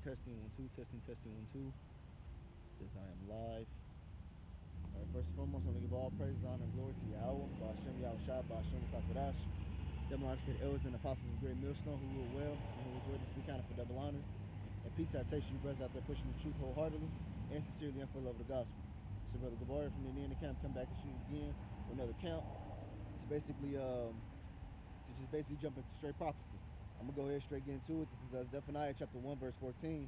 testing, 1 2, testing 1 2. Says I am live. All right, first and foremost, I want to give all praise, honor, and glory to Yahweh, Ba'ashem Yahushua, Ba'ashem Kakadash, double honors to the elders and apostles of Great Millstone who rule well and who was ready to speak counted for double honors. And peace I take you brothers out there pushing the truth wholeheartedly and sincerely and for the love of the gospel. So Brother Gabar from the end of the camp come back and shoot again with another count to basically jump into straight prophecy. I'm gonna go ahead straight get into it. This is Zephaniah chapter 1 verse 14.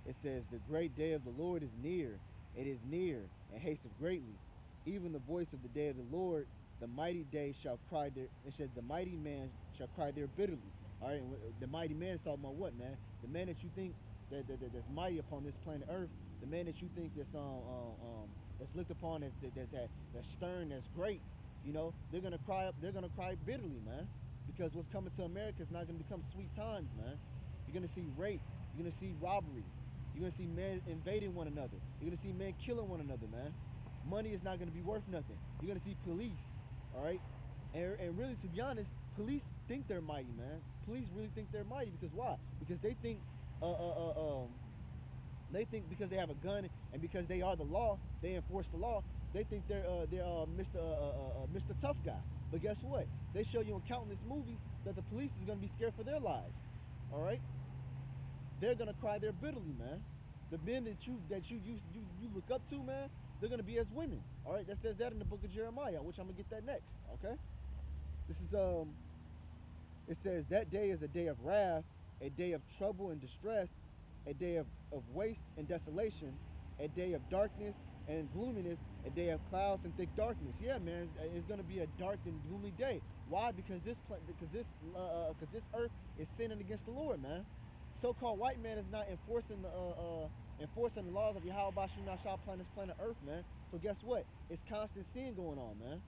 It says, "The great day of the Lord is near. It is near and hasteth greatly. Even the voice of the day of the Lord, the mighty day shall cry there." It says, "The mighty man shall cry there bitterly." All right, and the mighty man is talking about what, man? The man that you think that's mighty upon this planet Earth, the man that you think that's looked upon as that's stern, that's great. You know, they're gonna cry up. They're gonna cry bitterly, man, because what's coming to America is not gonna become sweet times, man. You're gonna see rape. You're gonna see robbery. You're gonna see men invading one another. You're gonna see men killing one another, man. Money is not gonna be worth nothing. You're gonna see police, all right? And really, to be honest, police think they're mighty, man. Police really think they're mighty because why? Because they think because they have a gun and because they are the law, they enforce the law. They think they're Mr. Tough Guy. But guess what? They show you in countless movies that the police is gonna be scared for their lives, all right? They're gonna cry there bitterly, man. The men that you look up to, man, they're gonna be as women. All right, that says that in the book of Jeremiah, which I'm gonna get that next. Okay, this is it says that day is a day of wrath, a day of trouble and distress, a day of waste and desolation, a day of darkness and gloominess, a day of clouds and thick darkness. Yeah, man, it's gonna be a dark and gloomy day. Why? Because this earth is sinning against the Lord, man. So-called white man is not enforcing the laws of Yahweh Bashim Yahshua upon this planet Earth, man. So guess what? It's constant sin going on, man.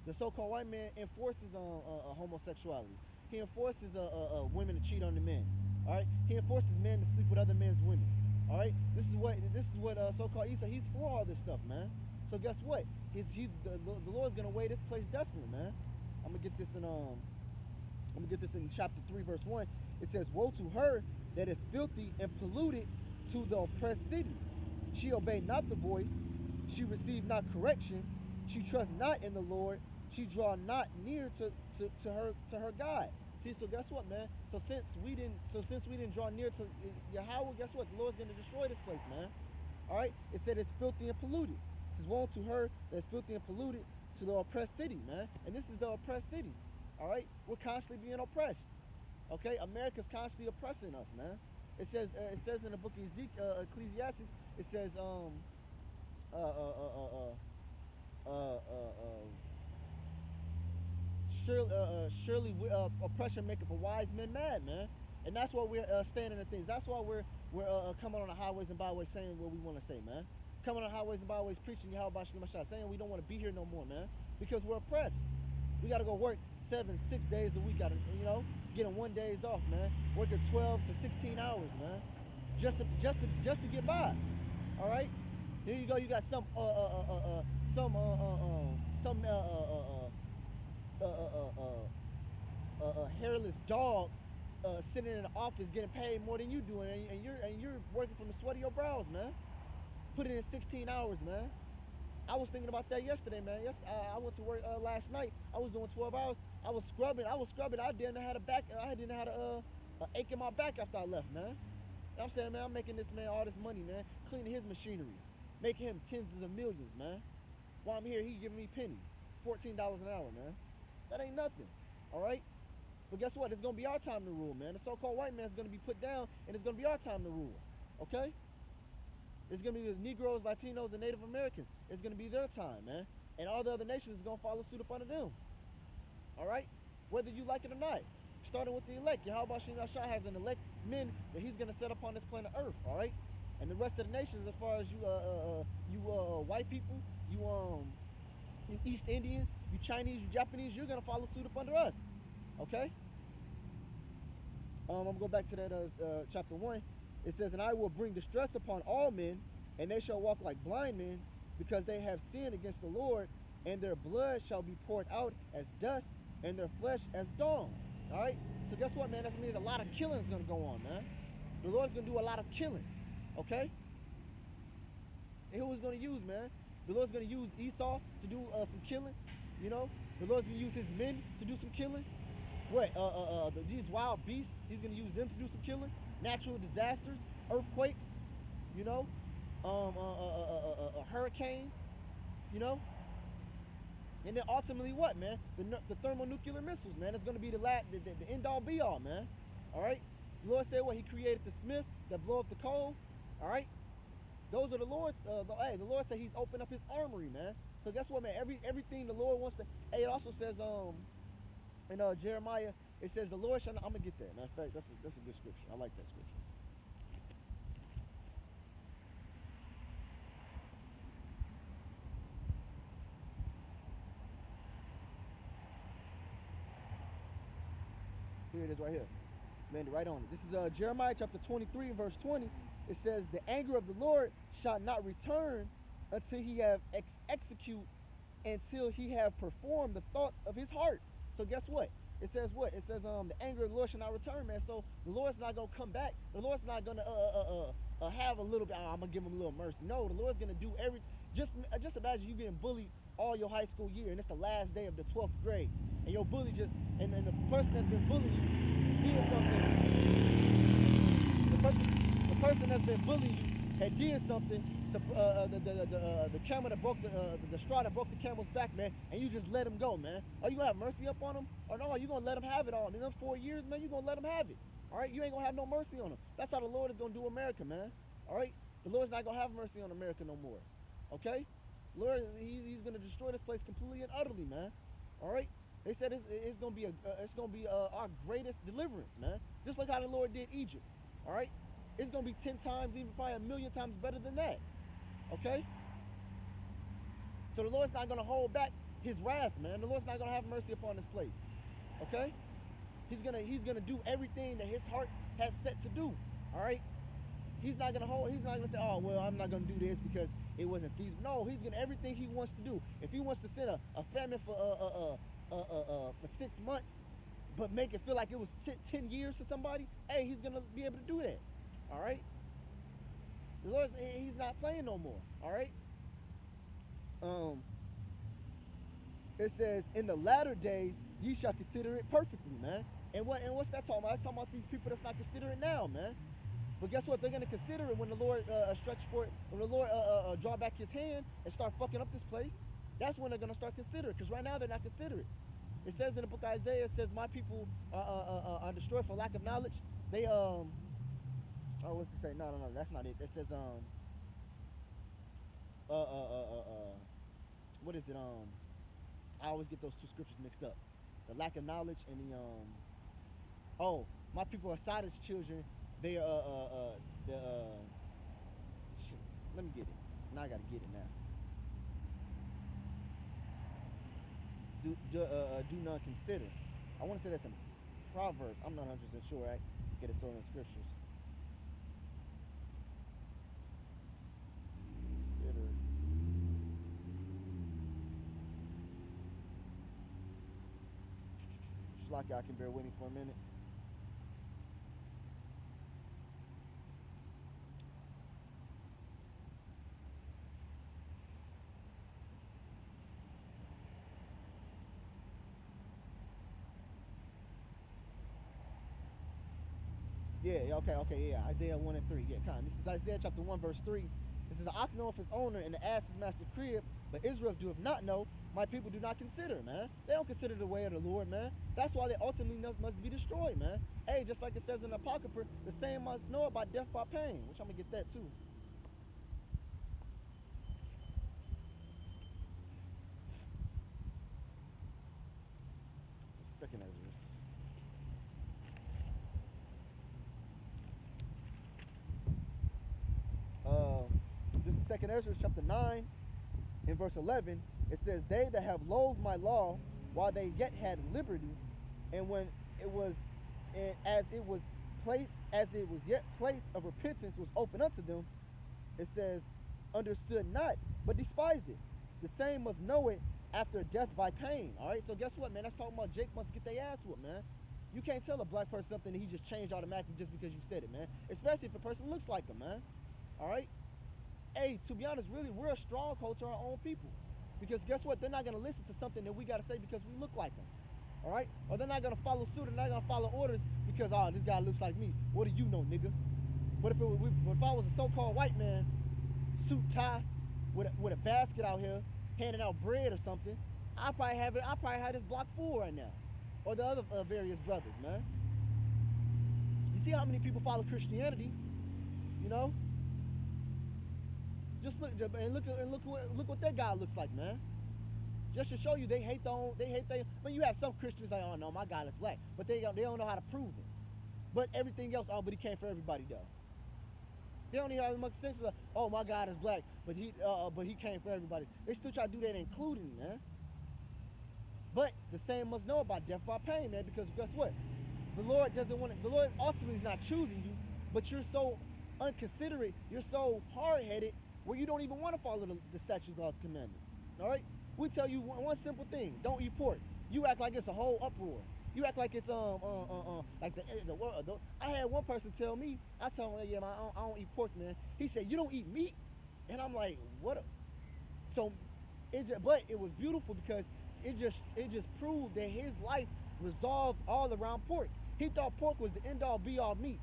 The so-called white man enforces homosexuality. He enforces women to cheat on the men. All right. He enforces men to sleep with other men's women. All right. This is what so-called Esau. He's for all this stuff, man. So guess what? The Lord's gonna weigh this place desolate, man. I'm gonna get this in chapter 3, verse 1. It says, "Woe to her that is filthy and polluted to the oppressed city. She obeyed not the voice. She received not correction. She trust not in the Lord. She draw not near to her God." See, so guess what, man? So since we didn't draw near to Yahweh, guess what? The Lord's gonna destroy this place, man. All right. It said it's filthy and polluted. It says, "Woe to her that's filthy and polluted to the oppressed city," man. And this is the oppressed city. All right. We're constantly being oppressed. Okay, America's constantly oppressing us, man. It says in the book of Ecclesiastes, it says surely oppression maketh a wise man mad, man. And that's why we're standing in things. That's why we're coming on the highways and byways saying what we want to say, man. Coming on the highways and byways preaching Yahweh Bashkim Mashah, saying we don't want to be here no more, man, because we're oppressed. We got to go work 6 days a week, getting 1 day off, man. Working 12 to 16 hours, man, just to get by. All right. Here you go. You got some hairless dog sitting in the office getting paid more than you do, and you're working from the sweat of your brows, man. Put it in 16 hours, man. I was thinking about that yesterday, man. I went to work last night. I was doing 12 hours. I was scrubbing. I didn't know how to ache in my back after I left, man. And I'm saying, man, I'm making this man all this money, man, cleaning his machinery, making him tens of millions, man. While I'm here, he giving me pennies, $14 an hour, man. That ain't nothing, all right? But guess what? It's gonna be our time to rule, man. The so-called white man's gonna be put down, and it's gonna be our time to rule, okay? It's going to be the Negroes, Latinos, and Native Americans. It's going to be their time, man. And all the other nations is going to follow suit up under them. All right? Whether you like it or not. Starting with the elect. Yahweh Bashim Yahshua has an elect men that he's going to set up on this planet Earth. All right? And the rest of the nations, as far as you white people, you East Indians, you Chinese, you Japanese, you're going to follow suit up under us. Okay? I'm going to go back to that chapter 1. It says, "And I will bring distress upon all men, and they shall walk like blind men, because they have sinned against the Lord, and their blood shall be poured out as dust, and their flesh as dawn." All right? So guess what, man? That means a lot of killing is going to go on, man. The Lord's gonna do a lot of killing. Okay? And who is gonna use, man? The Lord's gonna use Esau to do some killing. You know, the Lord's gonna use his men to do some killing. What? These wild beasts, he's gonna use them to do some killing. Natural disasters, earthquakes. You know, hurricanes. You know, and then ultimately what, man? The thermonuclear missiles, man. It's gonna be the end all be all, man. All right. The Lord said what? He created the smith that blow up the coal. All right. Those are the Lord's. The Lord said He's opened up His armory, man. So guess what, man? Everything the Lord wants to. Hey, it also says in Jeremiah, it says the Lord shall. I'm gonna get that. Matter of fact, that's a good scripture. I like that scripture. Here it is, right here. Landed right on it. This is Jeremiah chapter 23, verse 20. It says, "The anger of the Lord shall not return until He have execute, until He have performed the thoughts of His heart." So guess what? It says what? It says the anger of the Lord shall not return, man. So the Lord's not gonna come back. The Lord's not gonna have a little bit. I'm gonna give Him a little mercy. No, the Lord's gonna do every. Just imagine you getting bullied all your high school year, and it's the last day of the 12th grade, and your bully just and the person that's been bullying you did something. The person that's been bullying you had did something to the camel that broke the straw that broke the camel's back, man, and you just let him go, man. Are you gonna have mercy up on him, or no? Are you gonna let him have it all? In them 4 years, man, you gonna let him have it. All right, you ain't gonna have no mercy on him. That's how the Lord is gonna do America, man. All right, the Lord's not gonna have mercy on America no more. Okay, Lord, He's gonna destroy this place completely and utterly, man. All right. They said it's gonna be our greatest deliverance, man. Just like how the Lord did Egypt. All right, it's gonna be 10 times, even probably a million times better than that. Okay. So the Lord's not gonna hold back His wrath, man. The Lord's not gonna have mercy upon this place. Okay. He's gonna do everything that His heart has set to do. All right. He's not gonna say, oh well, I'm not gonna do this because it wasn't feasible. No, He's gonna everything He wants to do. If He wants to send a famine for 6 months, but make it feel like it was 10 years for somebody, hey, He's gonna be able to do that. All right. The Lord, He's not playing no more. All right. It says, "In the latter days, ye shall consider it perfectly, man." And what's that talking about? It's talking about these people that's not considering now, man. But guess what? They're gonna consider it when the Lord stretch for it. When the Lord draw back His hand and start fucking up this place. That's when they're gonna start considering. Because right now they're not considering. It says in the book of Isaiah, it says, "My people are destroyed for lack of knowledge." They Oh, what's it say? No, that's not it. It says what is it? I always get those two scriptures mixed up. The lack of knowledge and the oh, my people are Sodom's children. They shit, let me get it. Now I gotta get it now. Do none consider. I want to say that's in Proverbs. I'm not 100% sure. I get it so in the scriptures. Consider. Like y'all can bear with me for a minute. Yeah, okay, yeah. Isaiah 1 and 3. Yeah, kind. This is Isaiah chapter 1, verse 3. It says, "The ox knoweth his owner, and the ass his master's crib, but Israel doeth not know. My people do not consider, man. They don't consider the way of the Lord, man. That's why they ultimately must be destroyed, man. Hey, just like it says in the Apocrypha, the same must know about death by pain," which I'm gonna get that too. Second Ezra. This is Second Ezra chapter 9, in verse 11. It says, "They that have loathed my law while they yet had liberty, and when it was, and as it was yet place of repentance was open unto them," it says, "understood not, but despised it. The same must know it after death by pain." All right. So guess what, man? That's talking about Jake must get their ass whooped, man. You can't tell a black person something that he just changed automatically just because you said it, man. Especially if a person looks like him, man. All right? Hey, to be honest, really, we're a stronghold to our own people. Because guess what? They're not going to listen to something that we got to say because we look like them. All right? Or they're not going to follow suit. They're not going to follow orders because, oh, this guy looks like me. What do you know, nigga? But if I was a so-called white man, suit, tie, with a basket out here, handing out bread or something, I probably have this block full right now. Or the other various brothers, man. You see how many people follow Christianity, you know? Just look what that guy looks like, man. Just to show you they hate but you have some Christians like, oh no, my God is black. But they don't know how to prove it. But everything else, oh, but he came for everybody though. They don't even have much sense of, oh, my God is black, but he came for everybody. They still try to do that including, man. But the same must know about death by pain, man, because guess what? The Lord ultimately is not choosing you, but you're so unconsiderate, you're so hard-headed, where you don't even want to follow the statutes, laws, commandments. All right? We tell you one simple thing: don't eat pork. You act like it's a whole uproar. You act like it's like the world. I had one person tell me, I told him, yeah, man, I don't eat pork, man. He said, you don't eat meat, and I'm like, what? So, but it was beautiful because it just proved that his life resolved all around pork. He thought pork was the end all be all meat.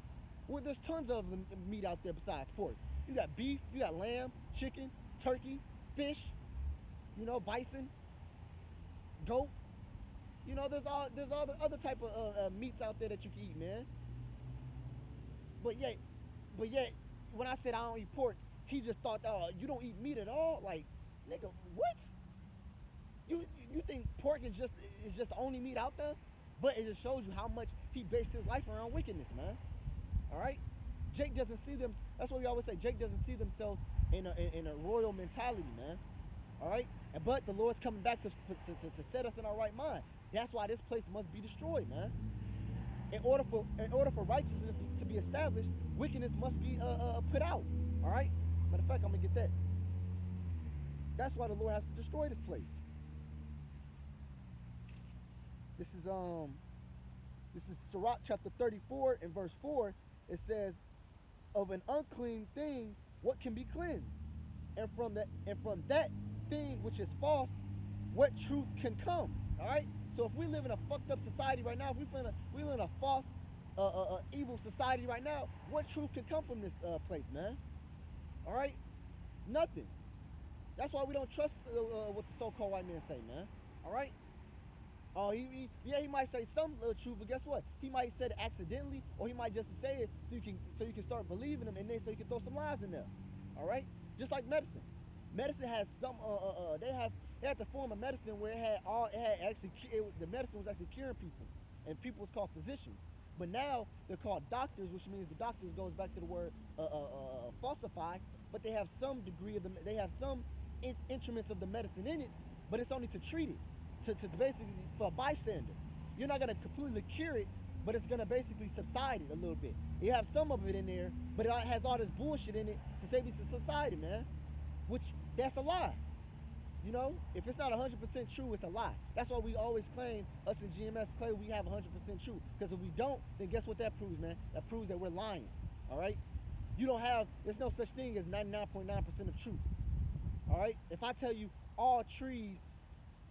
Well, there's tons of meat out there besides pork. You got beef, you got lamb, chicken, turkey, fish, bison, goat. There's all the other type of meats out there that you can eat, man. But yet, when I said I don't eat pork, he just thought, oh, you don't eat meat at all? Like, nigga, what? You think pork is just the only meat out there? But it just shows you how much he based his life around wickedness, man. All right? Jake doesn't see them. That's what we always say. Jake doesn't see themselves in a royal mentality, man. All right? But the Lord's coming back to set us in our right mind. That's why this place must be destroyed, man. In order for righteousness to be established, wickedness must be put out. All right? Matter of fact, I'm gonna get that. That's why the Lord has to destroy this place. This is Sirach chapter 34 and verse 4. It says, of an unclean thing, what can be cleansed? And from that thing which is false, what truth can come? All right. So if we live in a fucked up society right now, if we live in a false, evil society right now, what truth can come from this place, man? All right. Nothing. That's why we don't trust what the so-called white men say, man. All right. Oh, he might say some truth, but guess what? He might say it accidentally, or he might just say it so you can start believing him, and then so you can throw some lies in there. All right, just like medicine. Medicine has some they had to form a medicine where the medicine was actually curing people, and people was called physicians. But now they're called doctors, which means the doctors goes back to the word falsify. But they have some degree of they have some instruments of the medicine in it, but it's only to treat it. To basically for a bystander. You're not gonna completely cure it, but it's gonna basically subside it a little bit. You have some of it in there, but it has all this bullshit in it to save you to society, man. Which that's a lie. If it's not 100% true, it's a lie. That's why we always claim, us in GMS claim we have 100% true. Because if we don't, then guess what that proves, man? That proves that we're lying. All right? There's no such thing as 99.9% of truth. All right? If I tell you all trees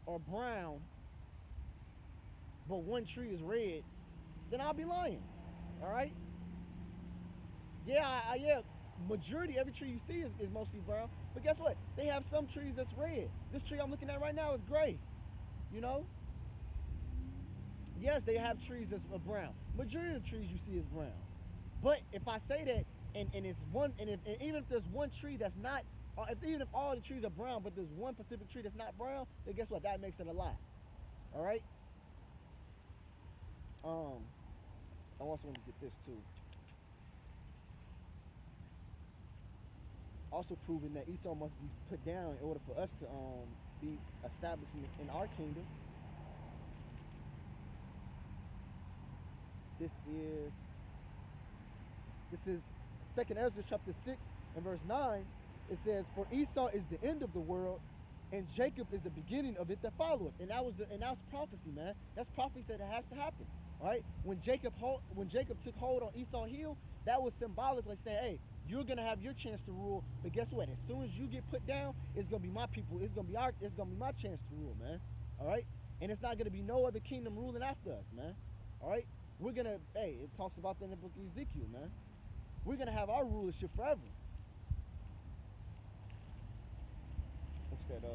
are brown, but one tree is red, then I'll be lying. All right? Yeah, majority every tree you see is mostly brown, but guess what? They have some trees that's red. This tree I'm looking at right now is gray. Yes, they have trees that's brown. Majority of the trees you see is brown. But if I say that, and it's one, and even if there's one tree that's not, even if all the trees are brown, but there's one specific tree that's not brown, then guess what? That makes it a lie. All right. I also want to get this too. Also proving that Esau must be put down in order for us to be established in our kingdom. This is 2nd Ezra chapter 6 and verse 9. It says, for Esau is the end of the world, and Jacob is the beginning of it that followeth. And that's prophecy, man. That's prophecy that it has to happen. All right, when Jacob took hold on Esau heel, that was symbolically saying, hey, you're gonna have your chance to rule, but guess what? As soon as you get put down, it's gonna be my people. It's gonna be my chance to rule, man. All right, and it's not gonna be no other kingdom ruling after us, man. All right, we're gonna. Hey, it talks about that in the book of Ezekiel, man. We're gonna have our rulership forever. What's that?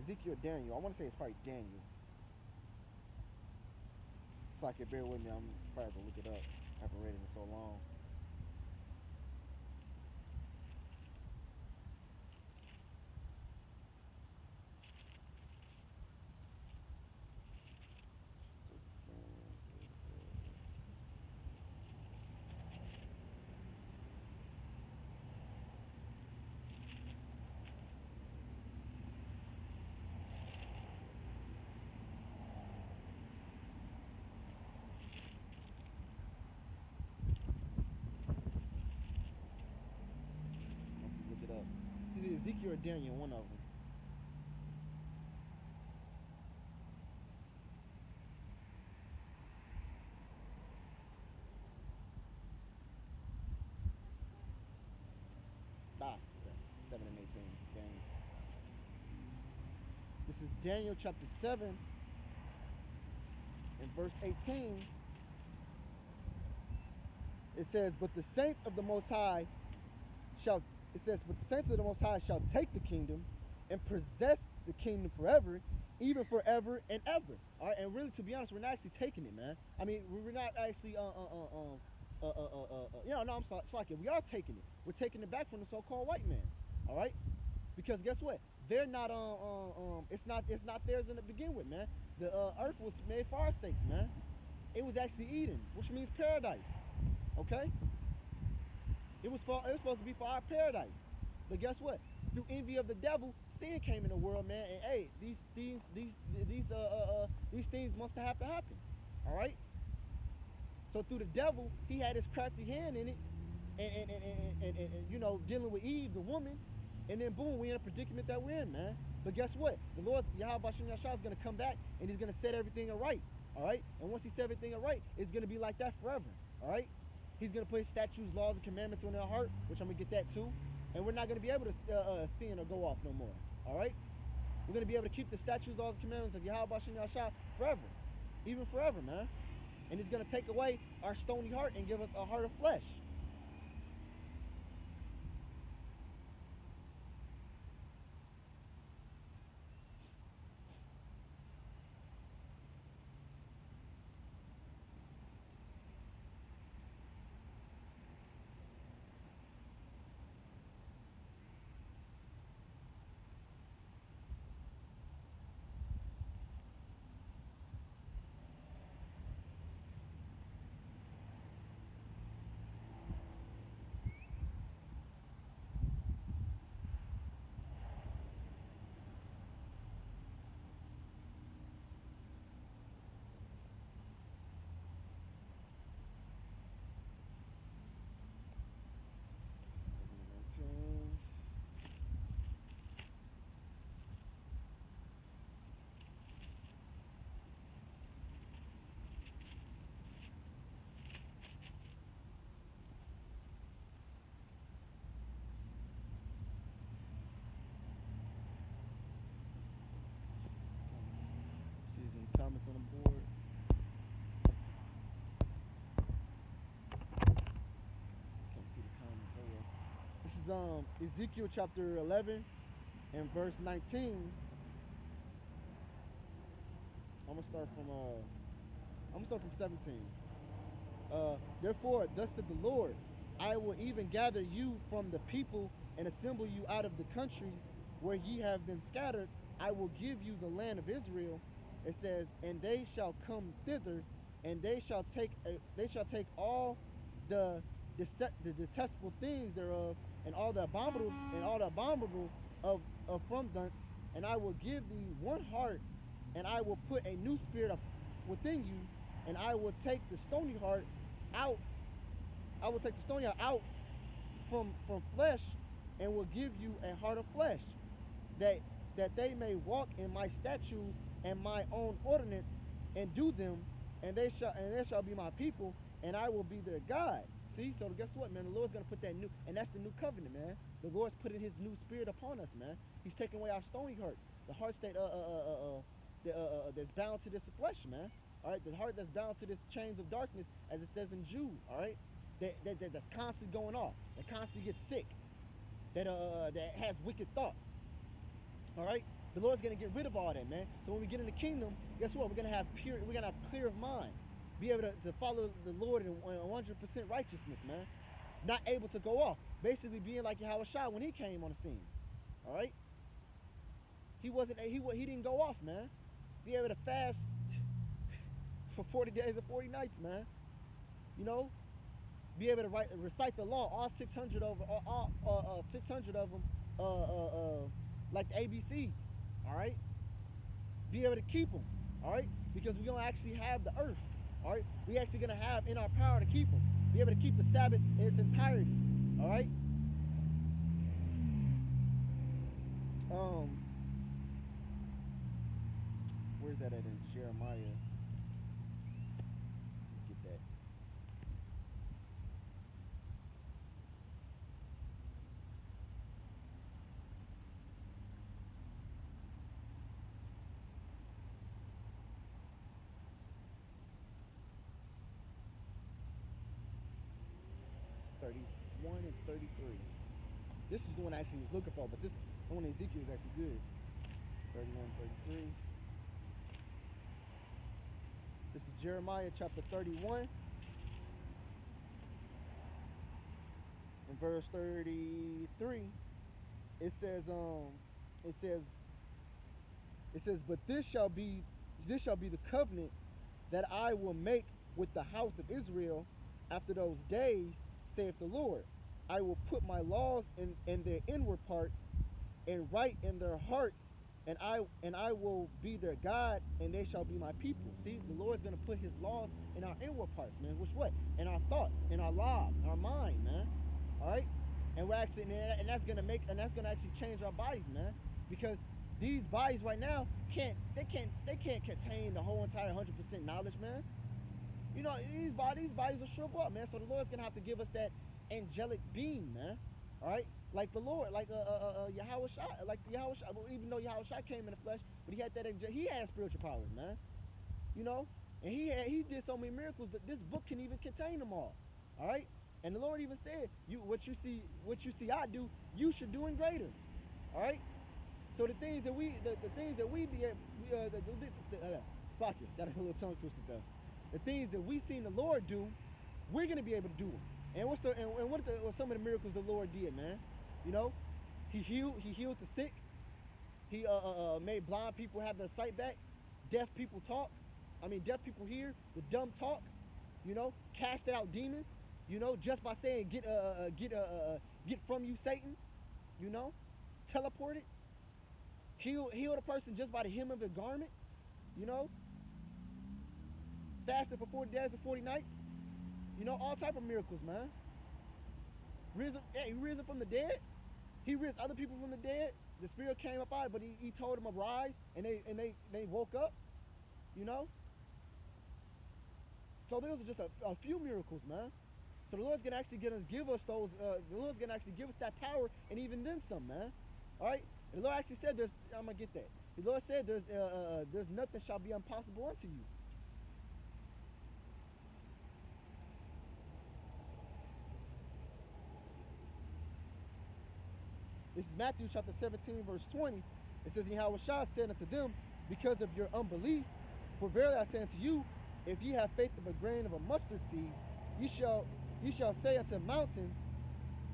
Ezekiel or Daniel. I want to say it's probably Daniel. If I can bear with me, I'm probably gonna look it up. I haven't read it in so long. Look it up. It's either Ezekiel or Daniel, one of them. Okay. 7 and 18. Daniel. This is Daniel chapter 7 and verse 18. It says, but the saints of the Most High shall, it says, but the saints of the Most High shall take the kingdom and possess the kingdom forever, even forever and ever. All right, and really, to be honest, we're not actually taking it, man. I mean, we're not actually, no, I'm sorry, we are taking it. We're taking it back from the so-called white man. All right, because guess what? They're not, it's not theirs to begin with, man. The earth was made for our sakes, man. It was actually Eden, which means paradise. Okay, it was supposed to be for our paradise, but guess what? Through envy of the devil, sin came in the world, man. And hey, these things must have to happen. All right. So through the devil, he had his crafty hand in it, and you know, dealing with Eve, the woman, and then boom, we're in a predicament that we're in, man. But guess what? The Lord Yahweh Shem Yahshua is gonna come back and he's gonna set everything right. All right. And once he set everything right, it's gonna be like that forever. All right. He's going to put his statutes, laws, and commandments on our heart, which I'm going to get that too. And we're not going to be able to sin or go off no more. All right? We're going to be able to keep the statutes, laws, and commandments of Yahweh Shem Yahshua forever. Even forever, man. And he's going to take away our stony heart and give us a heart of flesh. See some comments on the board. Can't see the comments. Oh well. This is Ezekiel chapter 11 and verse 19. I'm gonna start from 17. Therefore, thus said the Lord, I will even gather you from the people and assemble you out of the countries where ye have been scattered. I will give you the land of Israel. It says, and they shall come thither, and they shall take all the detestable things thereof, and all the abominable of from thence, and I will give thee one heart, and I will put a new spirit within you, and I will take the stony heart out. I will take the stone out from flesh, and will give you a heart of flesh, that they may walk in my statutes and my own ordinance, and do them, and they shall be my people, and I will be their God. See, so guess what, man? The Lord's gonna put that new, and that's the new covenant, man. The Lord's putting His new Spirit upon us, man. He's taking away our stony hearts, the hearts that's bound to this flesh, man. All right, the heart that's bound to this chains of darkness, as it says in Jude. All right, that's constantly going off, that constantly gets sick, that has wicked thoughts. All right, the Lord's gonna get rid of all that, man. So when we get in the kingdom, guess what? We're gonna have clear of mind, be able to follow the Lord in 100% righteousness, man. Not able to go off, basically being like Yahushua when He came on the scene. All right, he didn't go off, man. Be able to fast for 40 days and 40 nights, man. You know, be able to recite the law, all 600 of all 600 of them, like the ABCs. All right, be able to keep them. All right, because we're gonna actually have the earth. All right, we actually gonna have in our power to keep them. Be able to keep the Sabbath in its entirety. All right. Where's that at in Jeremiah? Get that. 31 and 33. This is the one I actually was looking for, but this one in Ezekiel is actually good. 31, 33. This is Jeremiah chapter 31 and verse 33. It says, but this shall be the covenant that I will make with the house of Israel after those days, saith the Lord. I will put my laws in their inward parts, and write in their hearts, and I will be their God, and they shall be my people. See, the Lord's gonna put His laws in our inward parts, man. Which what? In our thoughts, in our lives, in our mind, man. All right, and we're actually, and that's gonna actually change our bodies, man, because these bodies right now can't contain the whole entire 100% knowledge, man. You know, these bodies will shrivel up, man. So the Lord's gonna have to give us that angelic being, man. All right, like the Lord, like Yahushua, well, even though Yahushua came in the flesh, but he had spiritual powers, man. You know, and he did so many miracles that this book can even contain them all. All right, and the Lord even said, what you see I do, you should do in greater. All right. So the things that we be at, Slakia, that is a little tongue twister though. The things that we seen the Lord do, we're gonna be able to do them. And what are some of the miracles the Lord did, man? You know, He healed the sick. He made blind people have their sight back. Deaf people talk. Deaf people hear. The dumb talk. You know, casted out demons. You know, just by saying get from you, Satan. You know, teleported. Heal a person just by the hem of the garment. You know, fasted for 40 days and 40 nights. You know, all type of miracles, man. He risen from the dead. He raised other people from the dead. The Spirit came up out, but he told them to rise, and they woke up. You know. So those are just a few miracles, man. So the Lord's gonna actually give us those. The Lord's gonna actually give us that power, and even then some, man. All right. And the Lord actually said, I'm gonna get that. The Lord said, there's nothing shall be impossible unto you. This is Matthew chapter 17, verse 20. It says, Yahushua said unto them, because of your unbelief, for verily I say unto you, if ye have faith of a grain of a mustard seed, ye shall say unto a mountain,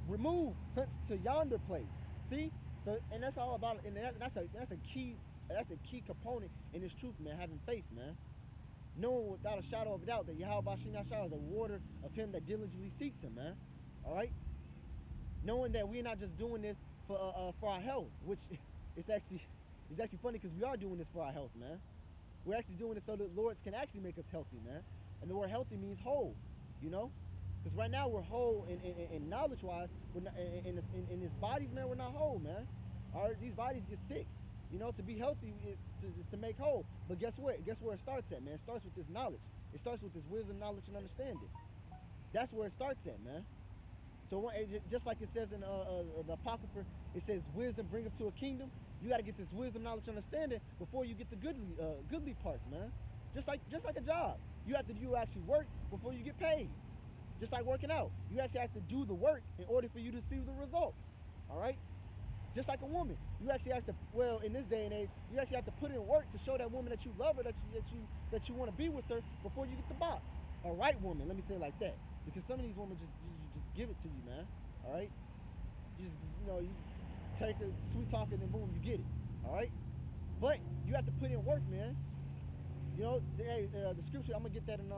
remove hence to yonder place. See? So, and that's all about it. And that's a key component in this truth, man, having faith, man. Knowing without a shadow of a doubt that Yahweh Shah is a rewarder of him that diligently seeks him, man. All right? Knowing that we're not just doing this for our health, which is actually funny because we are doing this for our health, man. We're actually doing it so that the Lord can actually make us healthy, man. And the word healthy means whole. You know, because right now we're whole in knowledge wise. We're not, in this bodies, man. We're not whole, man. All right, these bodies get sick. You know, to be healthy is to make whole. But guess what? Guess where it starts at, man? It starts with this knowledge. It starts with this wisdom, knowledge, and understanding. That's where it starts at, man. So just like it says in the Apocrypha, it says wisdom bringeth to a kingdom. You got to get this wisdom, knowledge, understanding before you get the goodly parts, man. Just like a job, you actually work before you get paid. Just like working out, you actually have to do the work in order for you to see the results. All right. Just like a woman, you actually have to. Well, in this day and age, you actually have to put in work to show that woman that you love her, that you want to be with her before you get the box. A right woman, let me say it like that, because some of these women just give it to you, man. All right, you just you take a sweet talking and boom, you get it. All right, but you have to put in work, man. You know, the scripture. I'm gonna get that in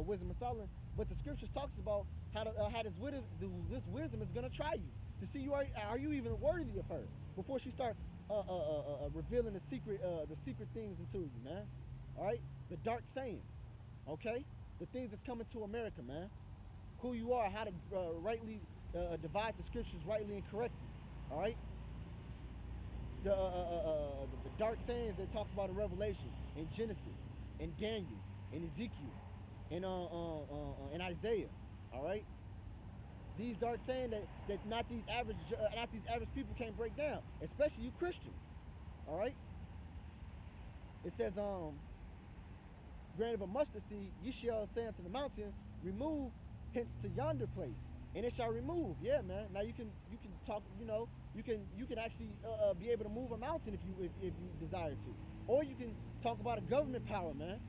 Wisdom of Solomon. But the scriptures talks about how this wisdom is gonna try you to see are you even worthy of her before she start revealing the secret things into you, man. All right, the dark sayings, okay, the things that's coming to America, man. Who you are, how to rightly divide the scriptures rightly and correctly. All right, the dark sayings that talks about in Revelation, in Genesis, in Daniel, in Ezekiel, in Isaiah. All right, these dark saying that not these average people can't break down, especially you Christians. All right, it says grain of a mustard seed, ye shall say unto the mountain, remove hence to yonder place, and it shall remove. Yeah, man. Now you can talk. You can actually be able to move a mountain if you desire to, or you can talk about a government power, man.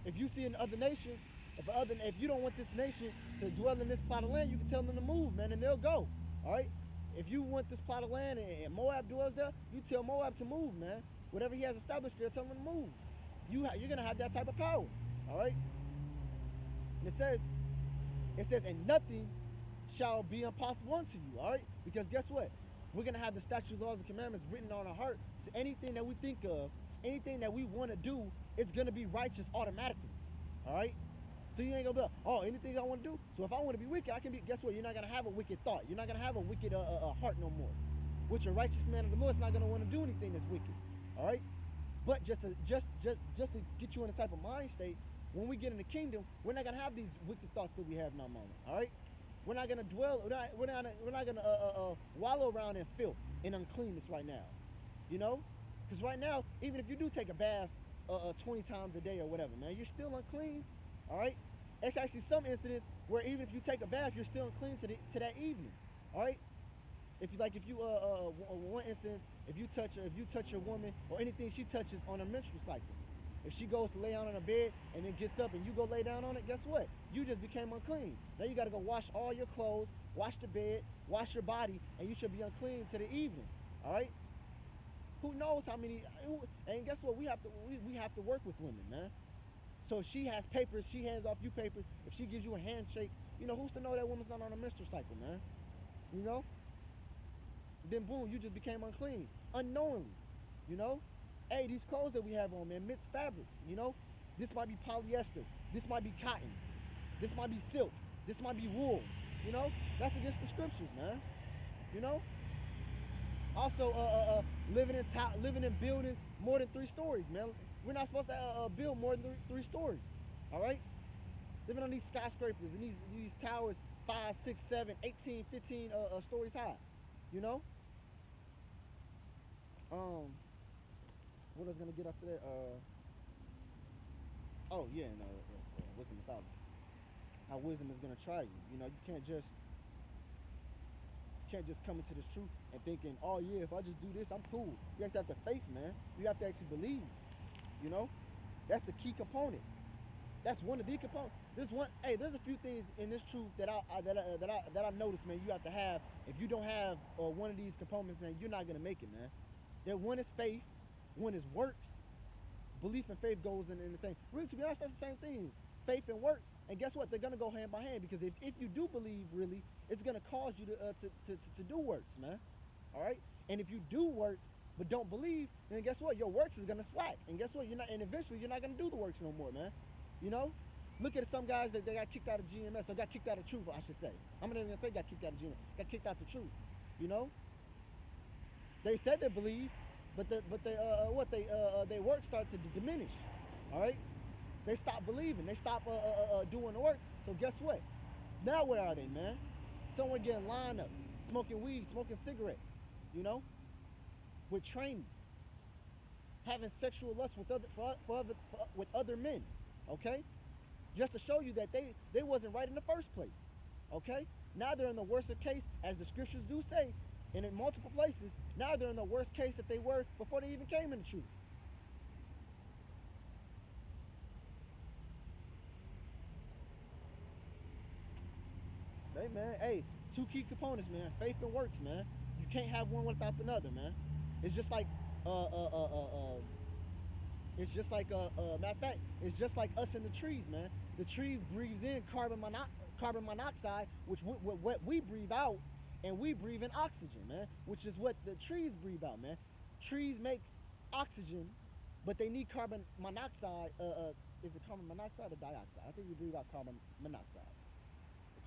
If you see another nation, if you don't want this nation to dwell in this plot of land, you can tell them to move, man, and they'll go. All right. If you want this plot of land and Moab dwells there, you tell Moab to move, man. Whatever he has established there, tell him to move. You're gonna have that type of power. All right. And it says, and nothing shall be impossible unto you. All right. Because guess what? We're gonna have the statutes, laws, and commandments written on our heart. So anything that we think of, anything that we want to do, it's gonna be righteous automatically. All right. So you ain't gonna be like, oh, anything I want to do. So if I want to be wicked, I can be. Guess what? You're not gonna have a wicked thought. You're not gonna have a wicked heart no more. Which a righteous man of the Lord is not gonna want to do anything that's wicked. All right. But just to get you in a type of mind state, when we get in the kingdom, we're not gonna have these wicked thoughts that we have in our moment. All right. We're not gonna dwell. We're not gonna wallow around in filth and uncleanness right now. You know, because right now, even if you do take a bath 20 times a day or whatever, man, you're still unclean. All right. It's actually some incidents where even if you take a bath, you're still unclean to that evening. All right. If you one instance, if you touch a woman or anything she touches on her menstrual cycle, if she goes to lay down on a bed and then gets up and you go lay down on it, guess what? You just became unclean. Now you got to go wash all your clothes, wash the bed, wash your body, and you should be unclean to the evening. All right. Who knows how many? And guess what? We have to work with women, man. So if she has papers, she hands off you papers. If she gives you a handshake, who's to know that woman's not on a menstrual cycle, man? You know. Then boom, you just became unclean unknowingly. Hey, these clothes that we have on, man, mixed fabrics. This might be polyester. This might be cotton. This might be silk. This might be wool. That's against the scriptures, man. Also, living in buildings more than 3 stories, man. We're not supposed to build more than 3 stories. All right. Living on these skyscrapers and these towers 5, 6, 7, 18, 15 stories high. What I was gonna get after that? Oh yeah, no, wisdom is solid. How wisdom is gonna try you. You can't just come into this truth and thinking, oh yeah, if I just do this, I'm cool. You actually have to faith, man. You have to actually believe. That's a key component. That's one of the components. There's a few things in this truth that I noticed, man. You have to have. If you don't have one of these components, then you're not gonna make it, man. That one is faith, one is works. Belief and faith goes in the same. Really, to be honest, that's the same thing. Faith and works, and guess what? They're gonna go hand by hand, because if you do believe, really, it's gonna cause you to do works, man. All right. And if you do works but don't believe, then guess what? Your works is gonna slack, and guess what? And eventually you're not gonna do the works no more, man. Look at some guys that they got kicked out of GMS, or got kicked out of Truth, I should say. I'm not even gonna say got kicked out of GMS, got kicked out the Truth. You know, they said they believe, but they work started to diminish. All right, they stopped believing, they stopped doing the works. So guess what? Now where are they, man? Somewhere getting lineups, smoking weed, smoking cigarettes. You know, with trainees, having sexual lust with with other men. Okay, just to show you that they wasn't right in the first place. Okay, now they're in the worst case, as the scriptures do say, and in multiple places. Now they're in the worst case that they were before they even came into truth. Hey man, hey, two key components, man. Faith and works, man. You can't have one without another, man. It's just like it's just like matter of fact, it's just like us and the trees, man. The trees breathes in carbon monoxide, which what we breathe out, and we breathe in oxygen, man. Which is what the trees breathe out, man. Trees makes oxygen, but they need carbon monoxide. Is it carbon monoxide or dioxide? I think we breathe out carbon monoxide.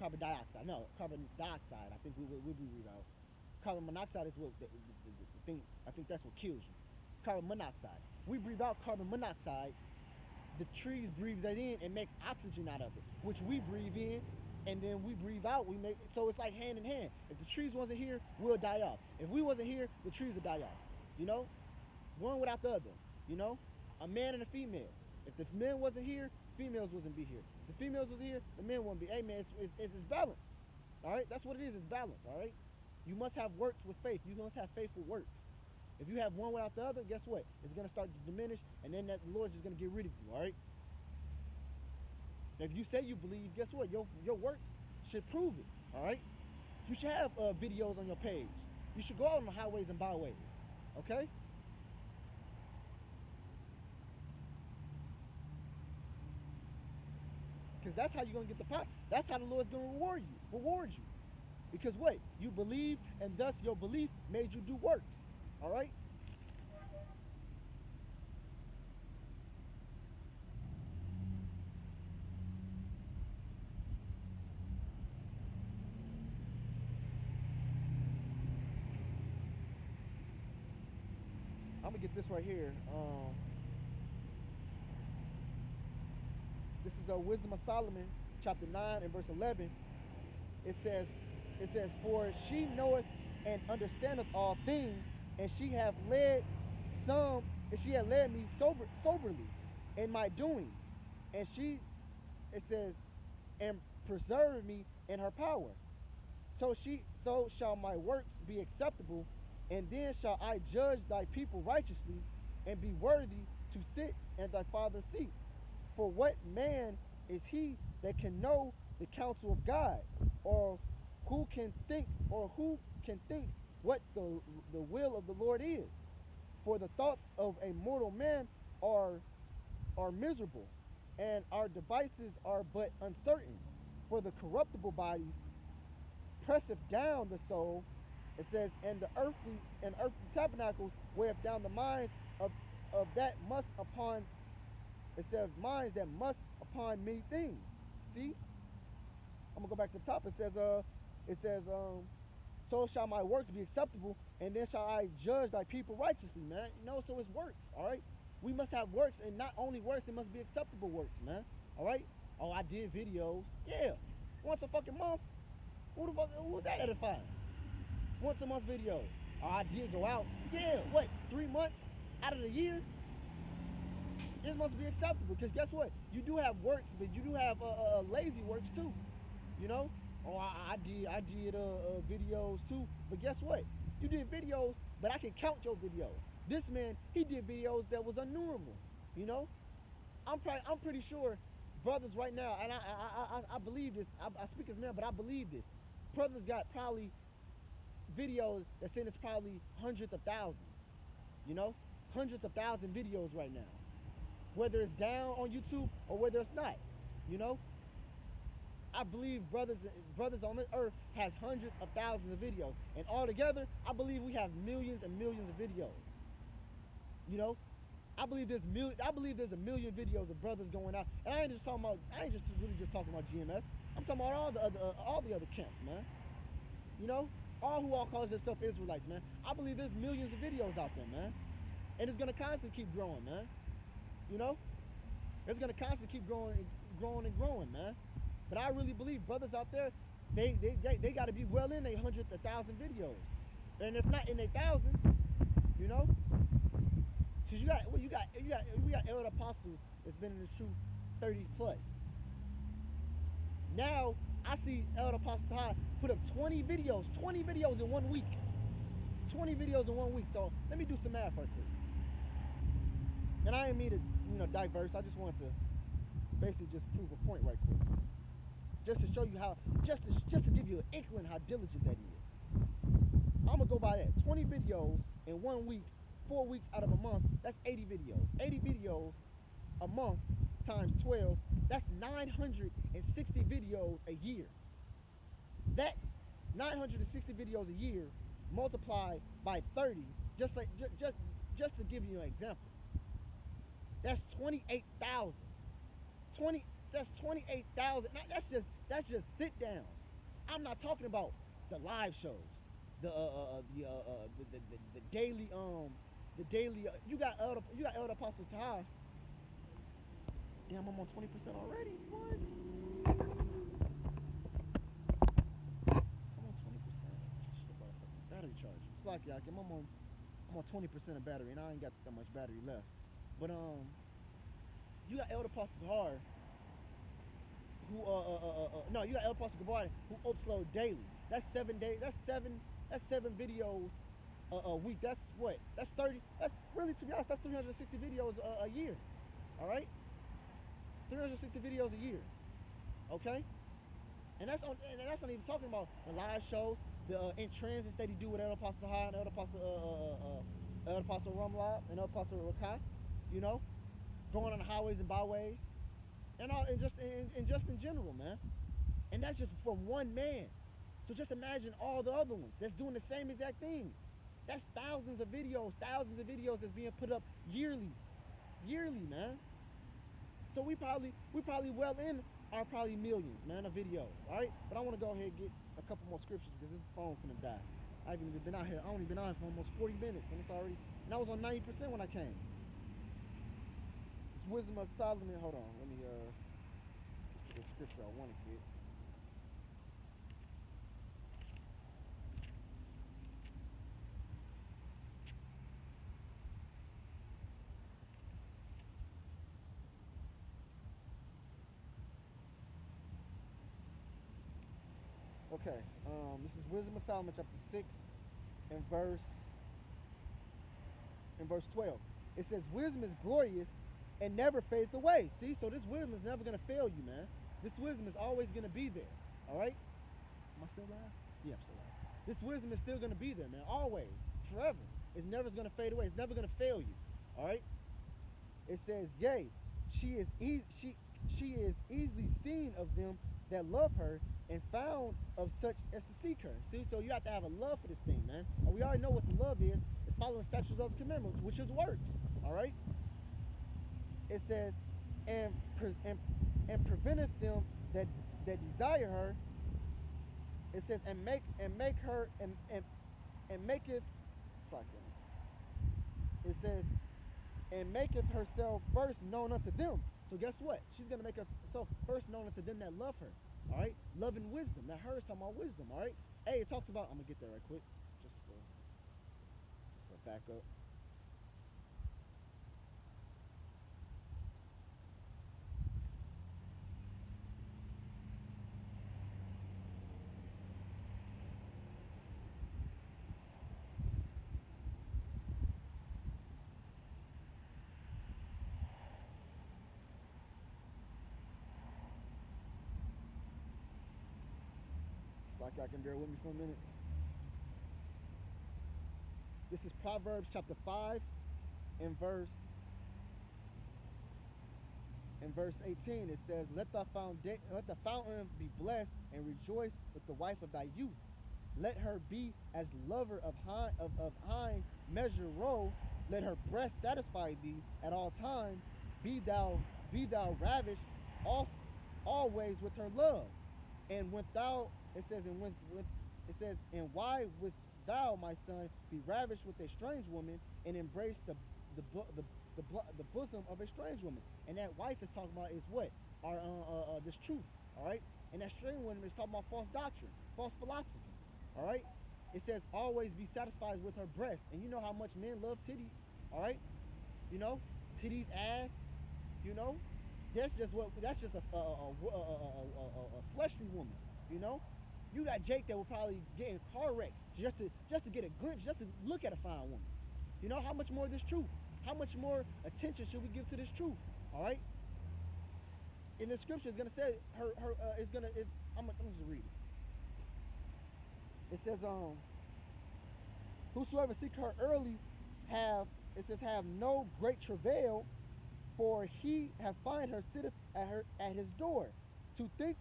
Carbon dioxide. No, carbon dioxide. I think we breathe out. Carbon monoxide is what the thing. I think that's what kills you. Carbon monoxide. We breathe out carbon monoxide. The trees breathe that in and makes oxygen out of it, which we breathe in, and then we breathe out. We make so it's like hand in hand. If the trees wasn't here, we'll die off. If we wasn't here, the trees would die off. You know, one without the other. You know, a man and a female. If the men wasn't here, females wasn't be here. If the females was here, the men wouldn't be. Hey man, it's balance. All right, that's what it is. It's balance. All right, you must have works with faith. You must have faith with works. If you have one without the other, guess what? It's gonna start to diminish, and then the Lord's just gonna get rid of you. All right. If you say you believe, guess what? Your works should prove it. All right. You should have videos on your page. You should go out on the highways and byways. Okay. Because that's how you're gonna get the power. That's how the Lord's gonna reward you. Because what? You believe, and thus your belief made you do works. All right. I'm gonna get this right here. This is Wisdom of Solomon, chapter 9 and verse 11. It says, for she knoweth and understandeth all things, and she have led me soberly in my doings, and it says, and preserved me in her power. So shall my works be acceptable, and then shall I judge thy people righteously, and be worthy to sit in thy father's seat. For what man is he that can know the counsel of God, or who can think what the will of the Lord is? For the thoughts of a mortal man are miserable, and our devices are but uncertain. For the corruptible bodies presseth down the soul. It says, and the earthly tabernacles weigheth down the minds of that must upon. It says minds that must upon many things. See, I'm gonna go back to the top. It says, so shall my works be acceptable, and then shall I judge thy people righteously, man. You know, so it's works, all right? We must have works, and not only works, it must be acceptable works, man. All right? Oh, I did videos. Yeah. Once a fucking month. Who was that edifying? Once a month videos. Oh, I did go out. Yeah, what, 3 months out of the year? It must be acceptable, because guess what? You do have works, but you do have lazy works too. You know? Oh, I did videos too. But guess what? You did videos, but I can count your videos. This man, he did videos that was innumerable. You know? I'm pretty sure brothers right now, and I believe this. I speak as man, but I believe this. Brothers got probably videos that saying it's probably hundreds of thousands. You know? Hundreds of thousand videos right now. Whether it's down on YouTube or whether it's not. You know? I believe brothers on the earth has hundreds of thousands of videos. And altogether, I believe we have millions and millions of videos. You know? I believe there's a million videos of brothers going out, and I ain't just talking about. I ain't just really just talking about GMS. I'm talking about all the other camps, man. You know, all call themselves Israelites, man. I believe there's millions of videos out there, man, and it's gonna constantly keep growing, man. You know, it's gonna constantly keep growing, and growing, man. But I really believe brothers out there, they got to be well in 100, 1,000 videos, and if not in their thousands, you know. Cause you got elder apostles that's been in the truth 30 plus. Now I see Elder Apostle High put up 20 videos in 1 week. 20 videos in 1 week. So let me do some math right quick. And I didn't mean to, diverse. I just wanted to basically just prove a point right quick. Just to show you how, just to give you an inkling how diligent that is. I'm gonna go by that. 20 videos in 1 week, 4 weeks out of a month, that's 80 videos. 80 videos a month times 12, that's 960 videos a year. That 960 videos a year multiplied by 30, just to give you an example, that's 28,000. That's 28,000. That's just sit downs. I'm not talking about the live shows, the daily you got Elder Apostle Taha. Damn, I'm on 20% already. What? I'm on 20%. Battery charge. It's like y'all. I'm on 20% of battery, and I ain't got that much battery left. But you got Elder Apostle Tahar, who no, you got Elder Apostle Gabar who upload daily. That's 7 days. That's seven videos a week. That's what? That's 30. That's really, to be honest, that's 360 videos a year. All right. 360 videos a year, okay? And that's not even talking about the live shows, the in transits that he do with Elder Apostle High and Elder Apostle Rumlob and Elder Apostle Rakai, going on the highways and byways, and just in general, man. And that's just from one man. So just imagine all the other ones that's doing the same exact thing. That's thousands of videos that's being put up yearly, man. So we probably well in our probably millions, man, of videos. All right, but I want to go ahead and get a couple more scriptures because this phone finna die. I haven't even been out here. I only been out here for almost 40 minutes, and it's already. And I was on 90% when I came. It's Wisdom of Solomon. Hold on, let me the scripture I want to get. Okay, this is Wisdom of Solomon, chapter 6, and verse 12. It says, "Wisdom is glorious and never fades away." See, so this wisdom is never gonna fail you, man. This wisdom is always gonna be there. All right? Am I still live? Yeah, I'm still live. This wisdom is still gonna be there, man. Always, forever. It's never gonna fade away. It's never gonna fail you. All right? It says, "Yea, she is easily seen of them that love her, and found of such as to seek her." See, so you have to have a love for this thing, man. And we already know what the love is. It's following statutes, laws, and commandments, which is works. All right. It says, and preventeth them that desire her. It says, and maketh. It says, and maketh herself first known unto them. So guess what? She's gonna make herself first known unto them that love her. All right, love and wisdom. That her is talking about wisdom. All right. Hey, it talks about. I'm gonna get there right quick, just for backup. It's like y'all can bear with me for a minute. This is Proverbs chapter 5 and verse 18. It says, let the fountain be blessed, and rejoice with the wife of thy youth. Let her be as lover of hind measure row, Let her breast satisfy thee at all times. Be thou be thou ravished also, always with her love. And when thou it says and when it says and why wouldst thou, my son, be ravished with a strange woman and embrace the the bosom of a strange woman? And that wife is talking about is what our this truth, all right. And that strange woman is talking about false doctrine, false philosophy, all right. It says always be satisfied with her breast, and you know how much men love titties, all right. You know, titties, ass, you know, that's just a fleshly woman, you know. You got Jake that will probably get in car wrecks just to get a glimpse, just to look at a fine woman. You know, how much more of this truth? How much more attention should we give to this truth? All right. In the scripture, it's gonna say her it's gonna it's I'm gonna just read it. It says whosoever seek her early have it says have no great travail, for he have find her sitteth at his door. To think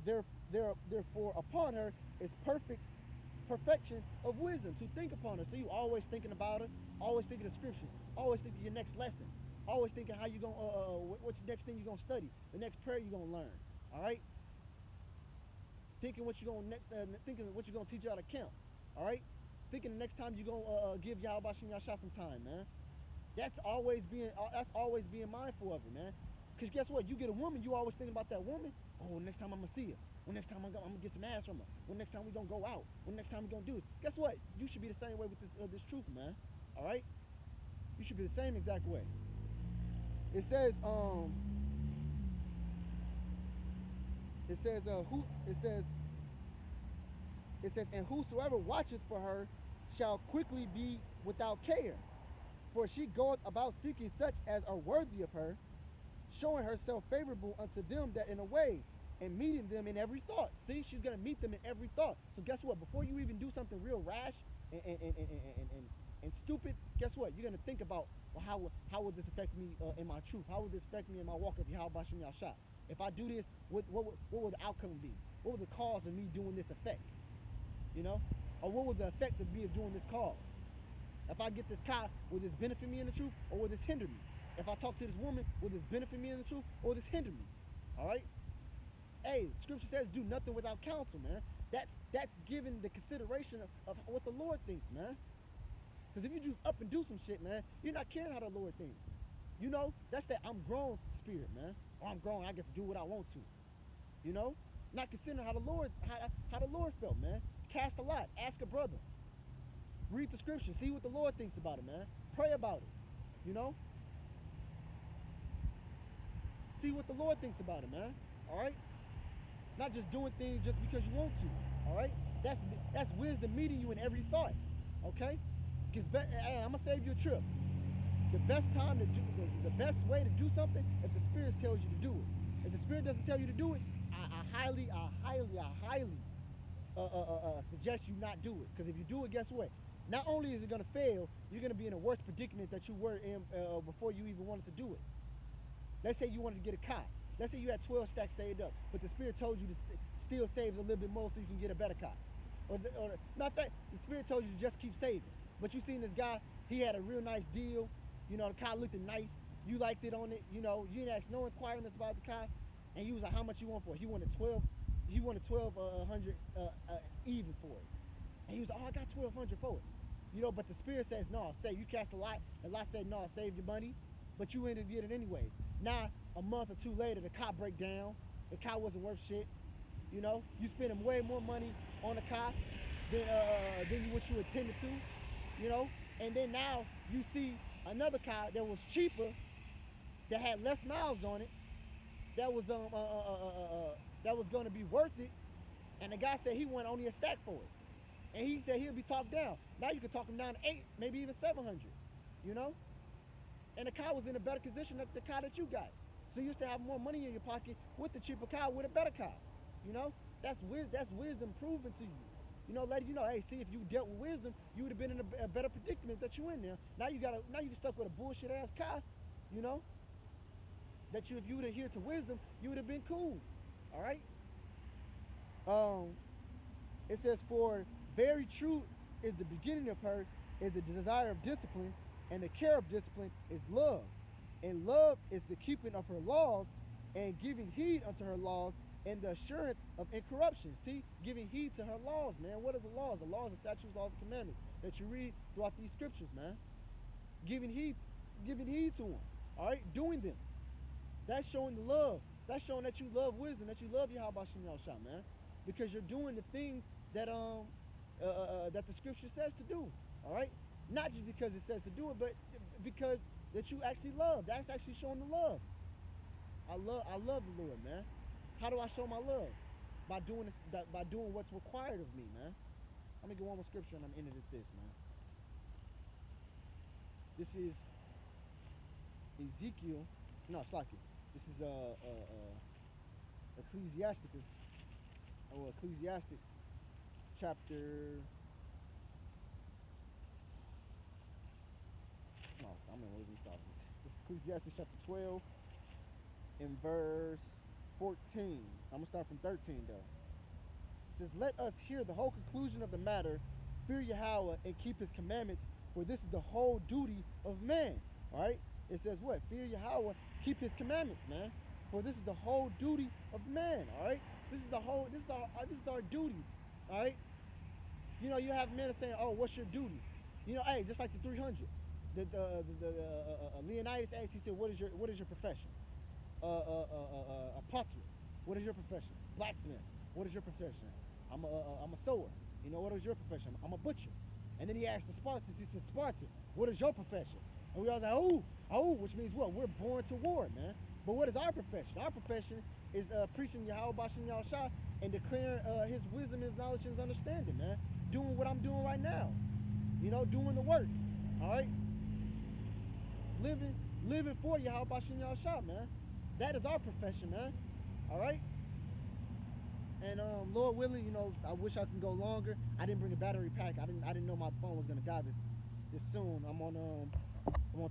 there therefore upon her is perfection of wisdom. To think upon her. So you always thinking about her, always thinking of scriptures, always thinking your next lesson, always thinking how you gonna what's the next thing you gonna study, the next prayer you gonna learn. All right. Thinking what you gonna thinking what you gonna teach out of camp. All right. Thinking the next time you gonna give y'all Bashim Yasha some time, man. That's always being mindful of it, man. Cause guess what? You get a woman, you always thinking about that woman. Oh, next time I'm gonna see her. When next time I'm gonna get some ass from her. When next time we gonna go out. When next time we gonna do this. Guess what? You should be the same way with this truth, man. All right. You should be the same exact way. It says it says who it says and whosoever watcheth for her shall quickly be without care. For she goeth about seeking such as are worthy of her, showing herself favorable unto them that in a way, and meeting them in every thought. See, she's gonna meet them in every thought. So guess what? Before you even do something real rash and stupid, guess what? You're gonna think about, well, how would this affect me in my truth? How would this affect me in my walk of Yahweh Bashim Yahshua? If I do this, what will the outcome be? What will the cause of me doing this affect? You know, or what would the effect of me of doing this cause? If I get this car, will this benefit me in the truth, or will this hinder me? If I talk to this woman, will this benefit me in the truth, or will this hinder me? All right. Hey, scripture says do nothing without counsel, man. That's giving the consideration of what the Lord thinks, man. Because if you just up and do some shit, man, you're not caring how the Lord thinks. You know, that's that I'm grown spirit, man. Or I'm grown, I get to do what I want to. You know, not considering how the Lord felt, man. Cast a lot, ask a brother. Read the scripture, see what the Lord thinks about it, man. Pray about it, you know. See what the Lord thinks about it, man. All right. Not just doing things just because you want to. All right. That's wisdom meeting you in every thought. Okay. Because hey, I'm gonna save you a trip. The best time to do the best way to do something if the Spirit tells you to do it. If the Spirit doesn't tell you to do it, I highly suggest you not do it. Because if you do it, guess what? Not only is it going to fail, you're going to be in a worse predicament that you were in before you even wanted to do it. Let's say you wanted to get a car. Let's say you had 12 stacks saved up, but the Spirit told you to still save a little bit more so you can get a better car. Or matter of fact, the Spirit told you to just keep saving. But you seen this guy, he had a real nice deal. You know, the car looked nice. You liked it on it. You know, you didn't ask no requirements about the car. And he was like, how much you want for it? He wanted 1200 even for it. And he was like, oh, I got 1200 for it. You know, but the Spirit says, no, say you cast a lot. The lot said, no, save your money. But you ended up getting it anyways. Now, a month or two later, the car break down. The car wasn't worth shit. You know, you spending way more money on the car than what you intended to. You know, and then now you see another car that was cheaper, that had less miles on it, that was going to be worth it. And the guy said he wanted only a stack for it. And he said he'll be talked down. Now you can talk him down to 8, maybe even 700, you know? And the car was in a better condition than the car that you got. So you used to have more money in your pocket with the cheaper car, with a better car, you know? That's wisdom proven to you. You know, letting you know, hey, see, if you dealt with wisdom, you would have been in a better predicament that you in there. Now you stuck with a bullshit ass car, you know? That if you would adhere to wisdom, you would have been cool. All right? It says, for very true is the beginning of her, is the desire of discipline, And the care of discipline is love. And love is the keeping of her laws and giving heed unto her laws and the assurance of incorruption. See, giving heed to her laws, man. What are the laws? The laws, the statutes, laws, and commandments that you read throughout these scriptures, man. Giving heed to them. All right, doing them. That's showing the love. That's showing that you love wisdom, that you love Yahweh Shem Yahshua, man. Because you're doing the things that that the scripture says to do. All right, not just because it says to do it, but because that you actually love. That's actually showing the love. I love the Lord, man. How do I show my love? By doing this, by doing what's required of me, man. Let me get one more scripture and I'm ending with this, man. This is Ezekiel. No, it's like it. This is Ecclesiasticus, or Ecclesiastics, chapter. No, I'm in Wisdom South. This is Ecclesiastes chapter 12, in verse 14. I'm gonna start from 13 though. It says, "Let us hear the whole conclusion of the matter. Fear Yahweh and keep His commandments, for this is the whole duty of man." All right. It says what? Fear Yahweh, keep His commandments, man. For this is the whole duty of man. All right. This is our duty. All right. You know, you have men saying, "Oh, what's your duty?" You know, hey, just like the 300. Leonidas asked. He said, "What is your profession?" A potter. What is your profession? Blacksmith. What is your profession? I'm a sower. You know, what is your profession? I'm a butcher. And then he asked the Spartans. He said, "Spartan, what is your profession?" And we all like, oh, which means what? We're born to war, man. But what is our profession? Our profession is preaching Yahweh Bashem Yahushua and declaring His wisdom, His knowledge, His understanding, man. Doing what I'm doing right now. You know, doing the work. All right. Living for Yahweh Bashem Yahushua, man. That is our profession, man. All right. And Lord willing, you know, I wish I could go longer. I didn't bring a battery pack. I didn't know my phone was gonna die this soon. I'm on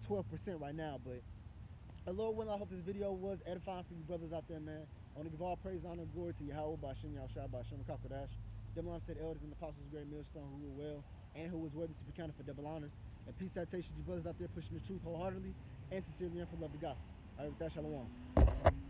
12% right now, but Lord willing, I hope this video was edifying for you brothers out there, man. I want to give all praise, honor, and glory to Yahweh Bashem Yahushua Bashem Kakodash. Demon said elders and apostles, great millstone who rule well and who was worthy to be counted for double honors. And peace citation to you brothers out there pushing the truth wholeheartedly and sincerely and for love of the gospel. All right, with that, shalom.